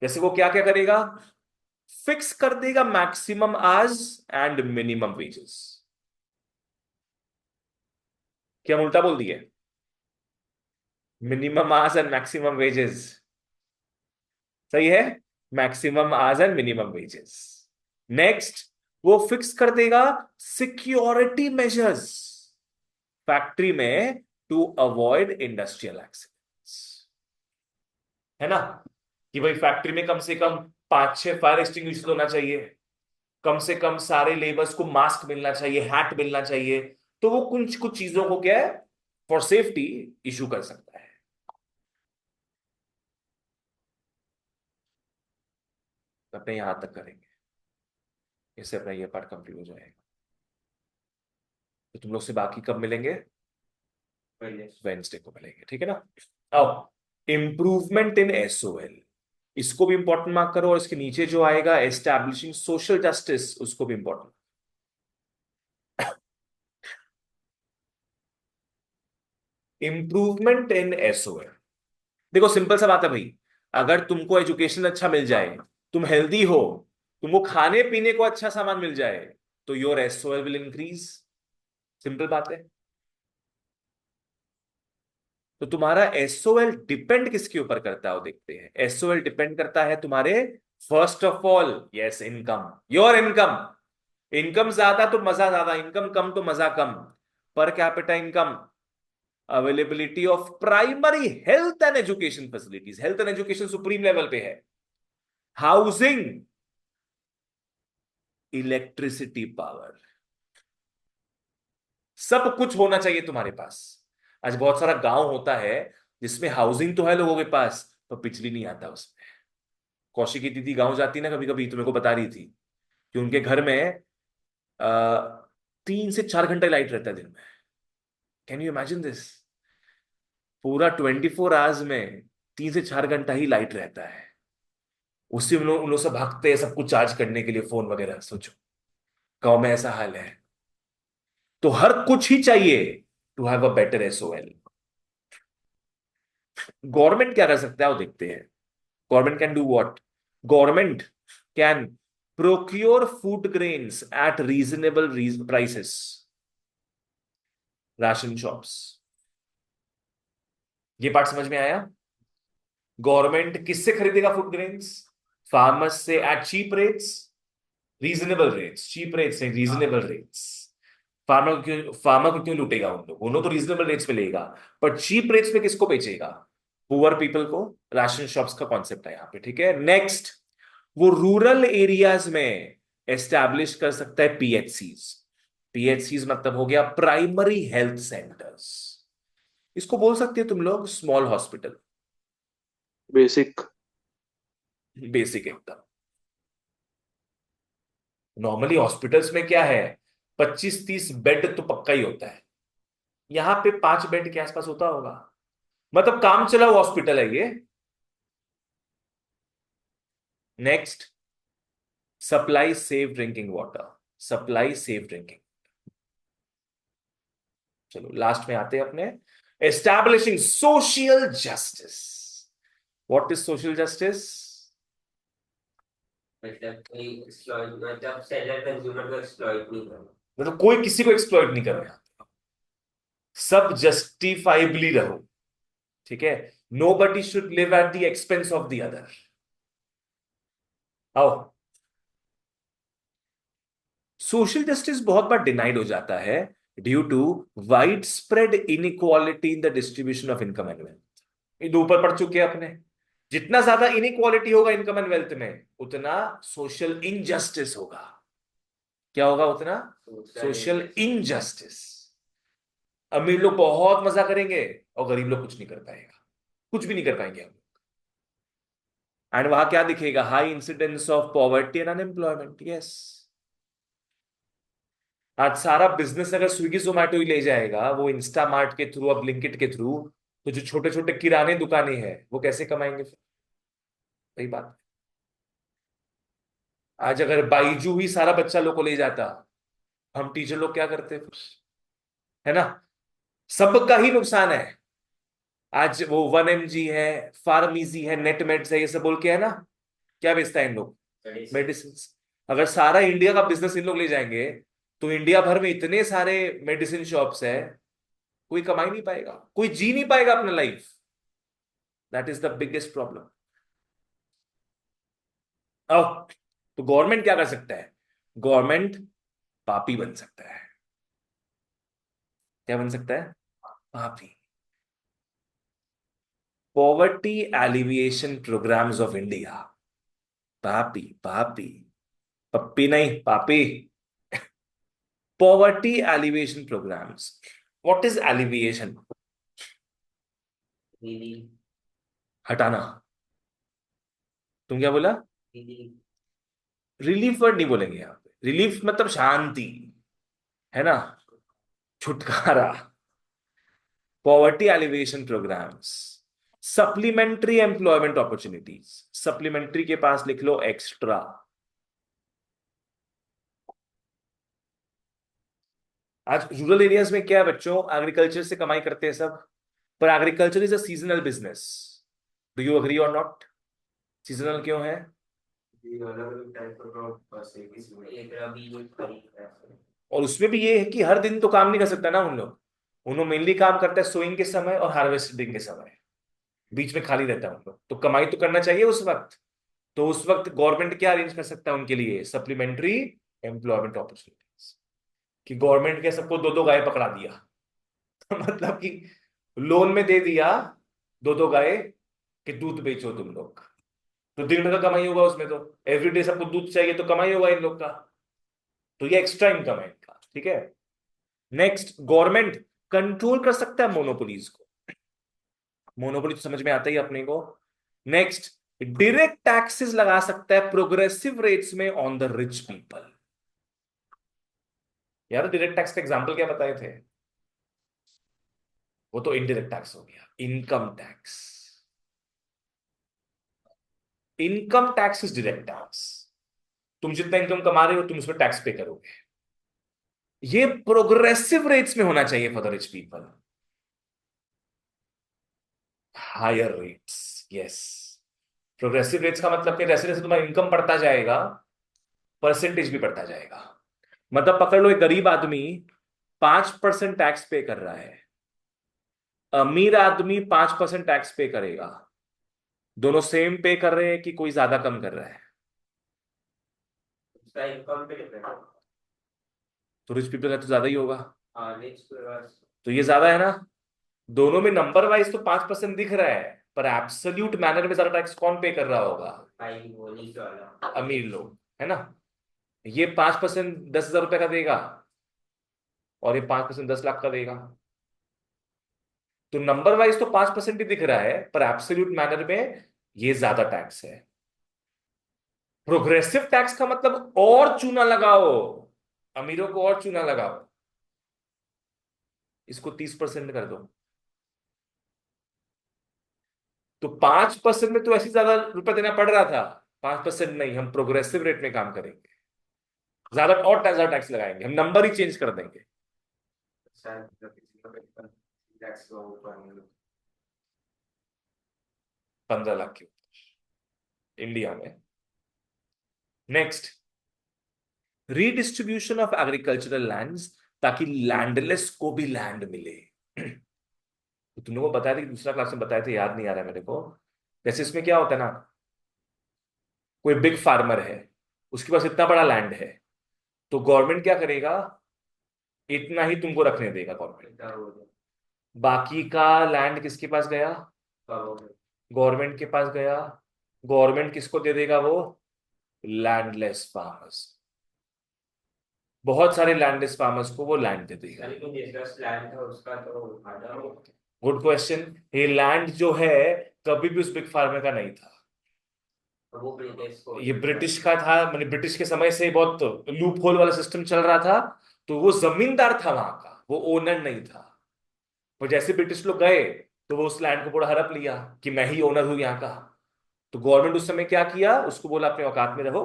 जैसे वो क्या क्या करेगा? फिक्स कर देगा maximum hours and minimum wages. क्या हम उल्टा बोल दिए? Minimum hours and maximum wages. सही है, maximum hours and minimum wages. Next, वो फिक्स कर देगा सिक्योरिटी मेजर्स फैक्ट्री में टू अवॉइड इंडस्ट्रियल एक्सीडेंट्स। है ना? कि भाई फैक्ट्री में कम से कम 5-6 फायर एक्सटिंग्विशर होना चाहिए, कम से कम सारे लेबर्स को मास्क मिलना चाहिए, हैट मिलना चाहिए। तो वो कुछ कुछ चीजों को क्या है, फॉर सेफ्टी इशू कर सकता है। तो अपने यहां तक करेंगे, इससे अपना ये पार्ट कंप्लीट हो जाएगा। तो तुम लोग से बाकी कब मिलेंगे? वेंसडे को मिलेंगे, ठीक है ना? अब इंप्रूवमेंट इन एसओएल, इसको भी इंपॉर्टेंट मार्क करो, और इसके नीचे जो आएगा एस्टैब्लिशिंग सोशल जस्टिस, उसको भी इंपॉर्टेंट। इंप्रूवमेंट इन एसओएल, देखो सिंपल सा बात है भाई, अगर तुमको एजुकेशन अच्छा मिल जाए, तुम हेल्दी हो, तुमको खाने पीने को अच्छा सामान मिल जाए, तो your SOL will increase. Simple बात है। तो तुम्हारा एसओएल डिपेंड किसके ऊपर करता है वो देखते हैं। एसओएल डिपेंड करता है तुम्हारे, first of all, yes, income, your income. Income ज्यादा तो मजा ज्यादा, इनकम कम तो मजा कम। Per capita income, availability of primary health and education facilities, health and education supreme level पे है, हाउसिंग, इलेक्ट्रिसिटी, पावर, सब कुछ होना चाहिए तुम्हारे पास। आज बहुत सारा गांव होता है जिसमें हाउसिंग तो है लोगों के पास, पर बिजली नहीं आता उसमें। कौशिक की दीदी गांव जाती ना कभी कभी, तो मेरे को बता रही थी कि उनके घर में 3 से 4 घंटे लाइट रहता है दिन में। Can you imagine this? पूरा 24 आवर्स में 3 से 4 घंटा ही लाइट रहता है। उसी में उन लोग से भागते हैं सब कुछ चार्ज करने के लिए, फोन वगैरह। सोचो गांव में ऐसा हाल है। तो हर कुछ ही चाहिए to have a better SOL. Government क्या कर सकता है वो देखते हैं। Government can do what? Government can procure food grains at reasonable prices, ration shops. ये पार्ट समझ में आया? गवर्नमेंट किससे खरीदेगा फूड ग्रेन्स? फार्मर्स से at cheap rates, reasonable rates, cheap rates नहीं, रीजनेबल रेट्स। फार्मर को क्यों लूटेगा? उन लोग तो रीजनेबल रेट्स पे लेगा, पर चीप रेट्स पे किसको बेचेगा? पुअर पीपल को। राशन शॉप्स का कॉन्सेप्ट है यहाँ पे, ठीक है। नेक्स्ट, वो रूरल एरियाज में एस्टैब्लिश कर सकता है पीएचसीज। पीएचसीज मतलब हो गया प्राइमरी हेल्थ सेंटर्स। इसको बोल सकते हो तुम लोग स्मॉल हॉस्पिटल, बेसिक। बेसिक एकदम। नॉर्मली हॉस्पिटल्स में क्या है, 25-30 बेड तो पक्का ही होता है, यहां पे 5 बेड के आसपास होता होगा, मतलब काम चला हुआ हॉस्पिटल है ये। Next, supply safe drinking water, supply safe drinking. चलो लास्ट में आते हैं अपने, establishing social justice. What is social justice? मतलब कोई एक्सप्लॉइट, मतलब सेलर कंज्यूमर को एक्सप्लॉइट नहीं करना। मतलब कोई किसी को एक्सप्लॉइट नहीं कर रहा, सब जस्टिफाइबली रहो, ठीक है। Nobody should live at the expense of the other. आओ, सोशल जस्टिस बहुत बार डिनाइड हो जाता है due to widespread inequality in the distribution of income and wealth. ये ऊपर पढ़ चुके हैं अपने, जितना ज्यादा इनइक्वालिटी होगा इनकम एंड वेल्थ में, उतना सोशल इनजस्टिस होगा। क्या होगा? उतना सोशल इनजस्टिस। अमीर लोग बहुत मजा करेंगे और गरीब लोग कुछ नहीं कर पाएगा, कुछ भी नहीं कर पाएंगे हम। एंड वहां क्या दिखेगा? High incidence of poverty and unemployment. Yes, आज सारा बिजनेस अगर स्विगी जोमेटो ही ले जाएगा, वो इंस्टामार्ट के थ्रू, अब ब्लिंकिट के थ्रू, तो जो छोटे छोटे किराने दुकानें हैं वो कैसे कमाएंगे फिर? वही बात है। आज अगर बाईजू ही सारा बच्चा लोग को ले जाता, हम टीचर लोग क्या करते फिर? है ना, सबका ही नुकसान है। आज वो 1mg है, फार्मीजी है, नेटमेट्स है, ये सब बोल के, है ना, क्या बेचता है इन लोग? मेडिसिन। अगर सारा इंडिया का बिजनेस इन लोग ले जाएंगे, तो इंडिया भर में इतने सारे मेडिसिन शॉप्स है, कोई कमा ही नहीं पाएगा, कोई जी नहीं पाएगा अपना life. That is the biggest problem. अब तो गवर्नमेंट क्या कर सकता है? गवर्नमेंट पापी बन सकता है। क्या बन सकता है? पापी। Poverty alleviation programmes of India. पापी, पापी, पप्पी नहीं, पापी। Poverty alleviation programmes. What is alleviation? Relief, हटाना। तुम क्या बोला? रिलीफ। रिलीफ वर्ड नहीं बोलेंगे यहाँ पे, रिलीफ मतलब शांति, है ना, छुटकारा। Poverty elevation programmes, supplementary employment opportunities. Supplementary के पास लिख लो एक्स्ट्रा। आज रूरल एरियाज में क्या है बच्चों, एग्रीकल्चर से कमाई करते हैं सब, पर agriculture is a seasonal business. Do you agree और नॉट? सीजनल क्यों है? ये अलग-अलग टाइप का क्रॉप बस एक ही सीजन। एक रबी, एक खरीफ ऐसे। और उसमें भी ये है कि हर दिन तो काम नहीं कर सकता ना उन लोग, उन्होंने मेनली काम करता है सोइंग के समय और हार्वेस्टिंग के समय, बीच में खाली रहता है उन लोग, तो कमाई तो करना चाहिए उस वक्त। तो उस वक्त गवर्नमेंट क्या अरेंज कर सकता है उनके लिए? Supplementary employment opportunities. कि गवर्नमेंट के सबको दो दो गाय पकड़ा दिया मतलब कि लोन में दे दिया दो दो गाय कि दूध बेचो तुम लोग, तो दिन भर का कमाई होगा उसमें, तो एवरीडे सबको दूध चाहिए तो कमाई होगा इन लोग का, तो ये एक्स्ट्रा इनकम है इनका, ठीक है। नेक्स्ट, गवर्नमेंट कंट्रोल कर सकता है मोनोपोलीज को। मोनोपोली तो समझ में आता ही है अपने को। नेक्स्ट, डायरेक्ट टैक्सेस लगा सकता है प्रोग्रेसिव रेट्स में ऑन द रिच पीपल। यार डायरेक्ट टैक्स का एग्जांपल क्या बताए थे? वो तो इनडायरेक्ट टैक्स हो गया, income tax. Income tax is direct tax. तुम जितना इनकम कमा रहे हो तुम उसमें टैक्स पे करोगे। ये प्रोग्रेसिव रेट्स में होना चाहिए for the rich people, higher rates. Yes, progressive rates का मतलब कि जैसे जैसे तुम्हारा इनकम बढ़ता जाएगा, परसेंटेज भी बढ़ता जाएगा। मतलब पकड़ लो, एक गरीब आदमी 5% टैक्स पे कर रहा है, अमीर आदमी 5% टैक्स पे करेगा, दोनों सेम पे कर रहे हैं कि कोई ज्यादा कम कर रहा है? उसका इनकम पे डिपेंड है। तो रिच पीपल का तो ज्यादा ही होगा, हाँ, रिच के पास। तो ये ज्यादा है ना। दोनों में नंबर वाइज तो 5% दिख रहा है, पर एब्सोल्यूट मैनर में ज्यादा टैक्स कौन पे कर रहा होगा? भाई वो नीचे वाला। अमीर लोग, है ना। ये 5% 10,000 रुपए का देगा, और ये 5% 10 लाख का देगा। तो नंबर वाइज तो 5% ही दिख रहा है, पर एब्सोल्यूट मैनर में ये ज्यादा टैक्स है। प्रोग्रेसिव टैक्स का मतलब और चूना लगाओ, अमीरों को और चूना लगाओ, इसको 30% कर दो। तो 5% में तो ऐसे ज्यादा रुपए देना पड़ रहा था, 5% नहीं, हम प्रोग्रेसिव रेट में काम करेंगे, ज्यादा और ज्यादा टैक्स लगाएंगे, हम नंबर ही चेंज कर देंगे। शायद किसी का 55 लाख का ऊपर 15 लाख के ऊपर इंडिया में। Next, redistribution of agricultural lands, ताकि लैंडलेस को भी लैंड मिले। तो तुम लोगों को बताया था कि दूसरा क्लास में बताए थे, याद नहीं आ रहा है मेरे को। जैसे इसमें क्या होता है ना, कोई बिग फार्मर है, उसके पास इतना बड़ा लैंड है, तो गवर्नमेंट क्या करेगा, इतना ही तुमको रखने देगा गवर्नमेंट। इतना हो गया, बाकी का लैंड किसके पास गया, कब हो गया? गवर्नमेंट के पास गया। गवर्नमेंट किसको दे देगा, वो लैंडलेस फार्मर्स, बहुत सारे लैंडलेस फार्मर्स को वो लैंड दे देगा। लेकिन जिसका स्लैब था उसका तो फायदा हो। Good question. ये लैंड जो है कभी भी उस बिग फार्मर का नहीं था, तो वो ब्रिटिश को ये ब्रिटिश का था, मतलब ब्रिटिश के समय से बहुत लूप होल वाला सिस्टम चल रहा था। तो वो जमींदार था वहां का, वो ओनर नहीं था। और जैसे ब्रिटिश लोग गए, तो वो उस लैंड को पूरा हड़प लिया कि मैं ही ओनर हूं यहाँ का। तो गवर्नमेंट उस समय क्या किया, उसको बोला अपने औकात में रहो,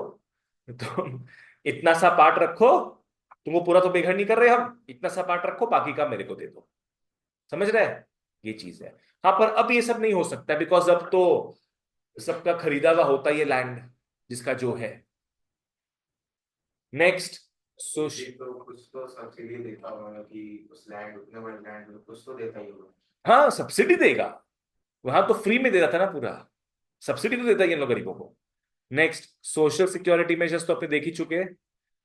तुम इतना सा पार्ट रखो, तुमको पूरा तो बेघर नहीं कर रहे हम, इतना सा पार्ट रखो, बाकी का मेरे को दे दो। समझ रहे हैं, ये चीज है। हाँ, पर अब ये सब नहीं हो सकता, बिकॉज अब तो सबका खरीदा हुआ होता ही है लैंड, जिसका जो है। नेक्स्ट, सोश ये तो कुछ तो सब्सिडी देता होगा कि उस लैंड उतने बड़े लैंड में कुछ तो देता ही होगा। हाँ, सब्सिडी देगा, वहां तो फ्री में दे रहा था ना पूरा, सब्सिडी तो देता ही है इन लोग गरीबों को। नेक्स्ट, सोशल सिक्योरिटी मेजर्स तो अपने देख ही चुके हैं,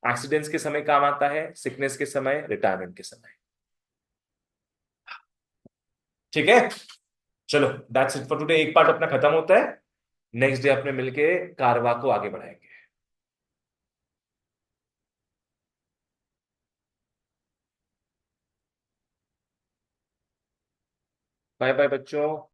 एक्सीडेंट्स के समय काम आता है, सिकनेस के समय, रिटायरमेंट के समय। ठीक है, चलो दैट्स इट फॉर टुडे, एक पार्ट अपना खत्म होता है। नेक्स्ट डे अपने मिलके कारवा को आगे बढ़ाएंगे। बाय बाय बच्चों।